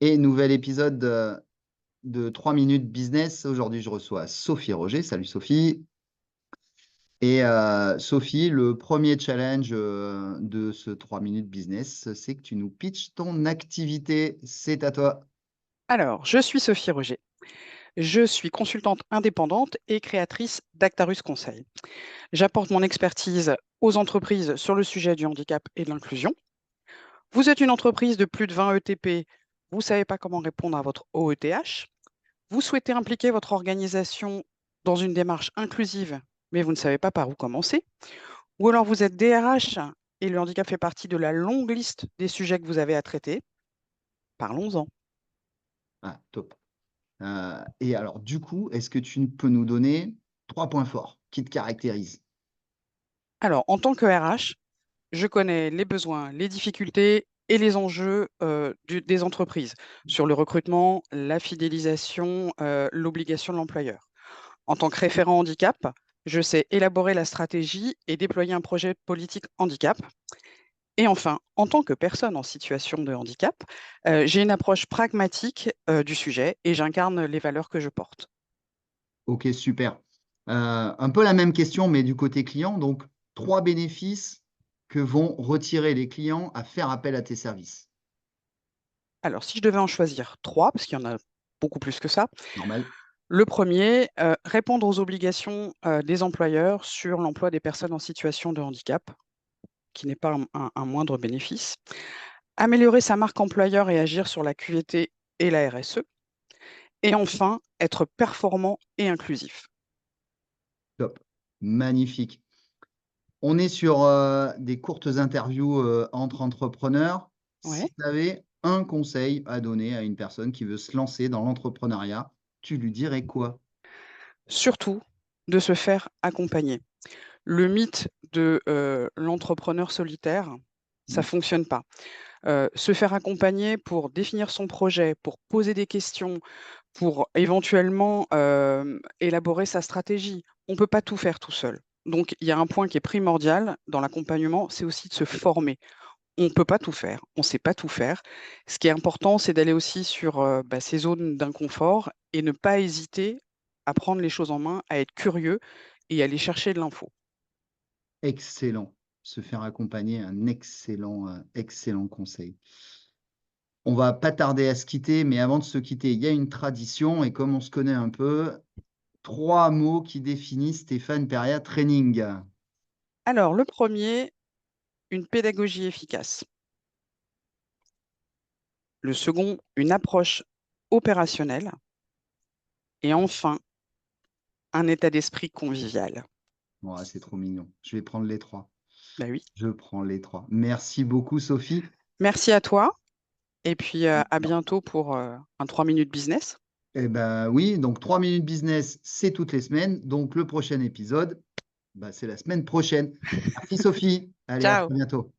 Et nouvel épisode de 3 minutes business. Aujourd'hui, je reçois Sophie Roger. Salut Sophie. Et Sophie, le premier challenge de ce 3 minutes business, c'est que tu nous pitches ton activité. C'est à toi. Alors, je suis Sophie Roger. Je suis consultante indépendante et créatrice d'Actarus Conseil. J'apporte mon expertise aux entreprises sur le sujet du handicap et de l'inclusion. Vous êtes une entreprise de plus de 20 ETP, vous ne savez pas comment répondre à votre OETH. Vous souhaitez impliquer votre organisation dans une démarche inclusive, mais vous ne savez pas par où commencer. Ou alors vous êtes DRH et le handicap fait partie de la longue liste des sujets que vous avez à traiter. Parlons-en. Ah, top. Et alors, du coup, est-ce que tu peux nous donner 3 points forts qui te caractérisent? Alors, en tant que RH, je connais les besoins, les difficultés et les enjeux des entreprises sur le recrutement, la fidélisation, l'obligation de l'employeur. En tant que référent handicap, je sais élaborer la stratégie et déployer un projet politique handicap. Et enfin, en tant que personne en situation de handicap, j'ai une approche pragmatique du sujet et j'incarne les valeurs que je porte. Ok, super. Un peu la même question, mais du côté client. Donc, 3 bénéfices que vont retirer les clients à faire appel à tes services. Alors, si je devais en choisir trois, parce qu'il y en a beaucoup plus que ça, Normal. le premier, répondre aux obligations, des employeurs sur l'emploi des personnes en situation de handicap, qui n'est pas un moindre bénéfice. Améliorer sa marque employeur et agir sur la QVT et la RSE. Et enfin, être performant et inclusif. Top. Magnifique. On est sur des courtes interviews entre entrepreneurs. Ouais. Si tu avais un conseil à donner à une personne qui veut se lancer dans l'entrepreneuriat, tu lui dirais quoi? Surtout, de se faire accompagner. Le mythe de, l'entrepreneur solitaire, ça Mm. fonctionne pas. Se faire accompagner pour définir son projet, pour poser des questions, pour éventuellement, élaborer sa stratégie. On ne peut pas tout faire tout seul. Donc il y a un point qui est primordial dans l'accompagnement, c'est aussi de se former. On ne peut pas tout faire, on ne sait pas tout faire. Ce qui est important, c'est d'aller aussi sur, ces zones d'inconfort et ne pas hésiter à prendre les choses en main, à être curieux et aller chercher de l'info. Excellent. Se faire accompagner, un excellent, excellent conseil. On va pas tarder à se quitter, mais avant de se quitter, il y a une tradition et comme on se connaît un peu, 3 mots qui définissent Stéphane Peria Training. Alors le premier, une pédagogie efficace. Le second, une approche opérationnelle et enfin, un état d'esprit convivial. Ouais, c'est trop mignon. Je vais prendre les 3. Bah oui. Je prends les 3. Merci beaucoup, Sophie. Merci à toi et puis, à bientôt pour, un 3 minutes business. Eh ben oui, donc 3 minutes business, c'est toutes les semaines. Donc le prochain épisode, bah, c'est la semaine prochaine. Merci Sophie. Allez, à Ciao. très bientôt.